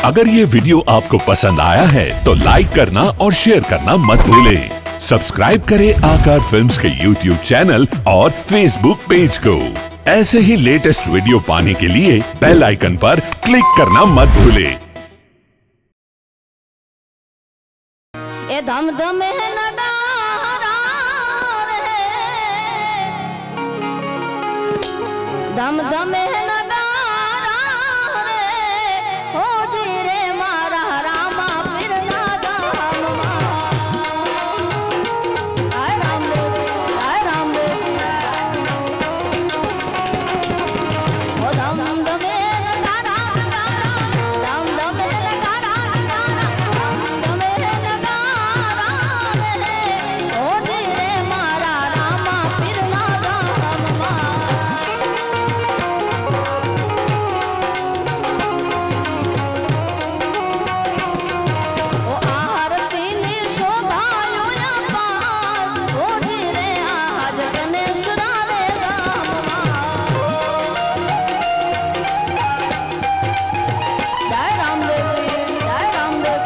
अगर ये वीडियो आपको पसंद आया है तो लाइक करना और शेयर करना मत भूलें। सब्सक्राइब करें आकार फिल्म्स के YouTube चैनल और Facebook पेज को। ऐसे ही लेटेस्ट वीडियो पाने के लिए बेल आइकन पर क्लिक करना मत भूलें। ए धम धम है नगारा रे, धम धम है नगारा रे, हो जी रे मारा रामा फिर ना जाम आय राम देव आय राम देव ओ धम धम है नगारा धम धम है नगारा धम धम है नगारा हो जी रे मारा रामा फिर ना जाम ओ आरती ने शोभायो अपार हो जी रे आज गणेशरा रे राम जय रामदेव जय रामदेव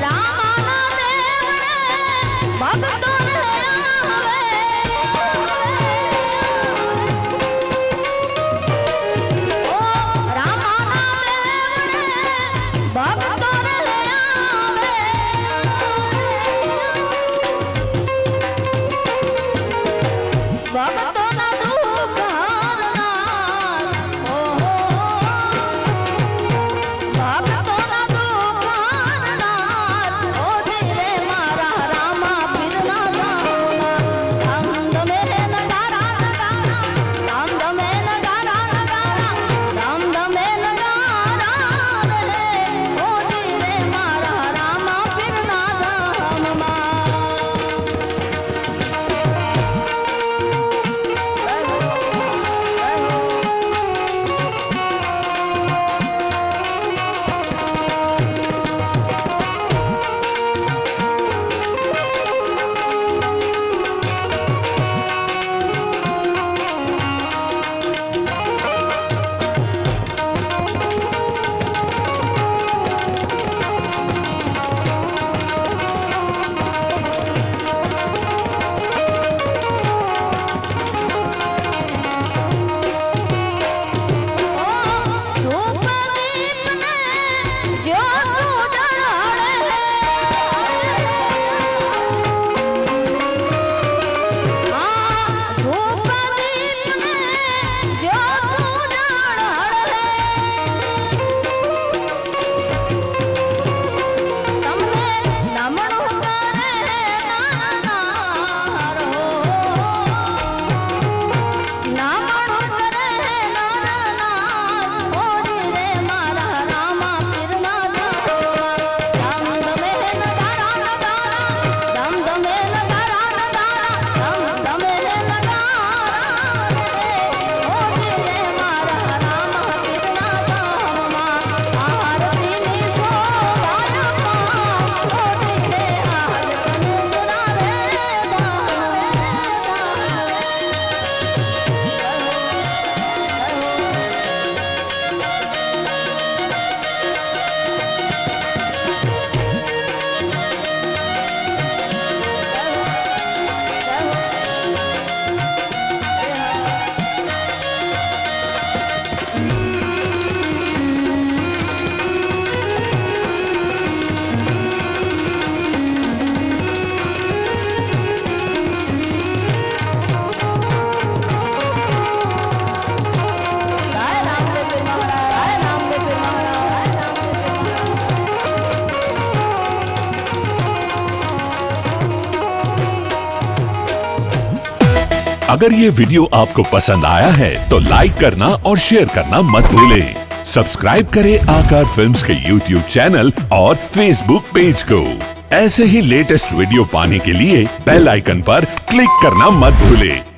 रामाना देव भक्तों ने आवे ओ रामाना देव भक्तों ने आवे भक्तों ना दुख हरना ओ भक्तों ना दुख हरना ओ धीरे मारा रामा फिर ना जाना धम धमे नगारा नगारा धम धमे नगारा नगारा धम धमे नगारा रे ओ धीरे मारा रामा फिर ना जाम धूप दीप ने ज्योत उजाड़े हाँ धूप दीप ने ज्योत उजाड़े તમને નમણું કરે નાનાર હો નમણું કરે નાનાર હો રે મારા રામા ફિર ના ધમ ધમે નગારા નગારા ધમ ધમે નગારા નગારા ધમ ધમે નગારા હો રે મારા રામા ફિર ના ધામમાં આરતી ની શોભાય પાર હો રે આજ ગણેશરા રે जय रामदेव पीर महाराज जय रामदेव पीर महाराज जय रामदेव पीर अगर ये वीडियो आपको पसंद आया है तो लाइक करना और शेयर करना मत भूलें। सब्सक्राइब करें आकार फिल्म्स के YouTube चैनल और Facebook पेज को। ऐसे ही लेटेस्ट वीडियो पाने के लिए बेल आइकन पर क्लिक करना मत भूलें।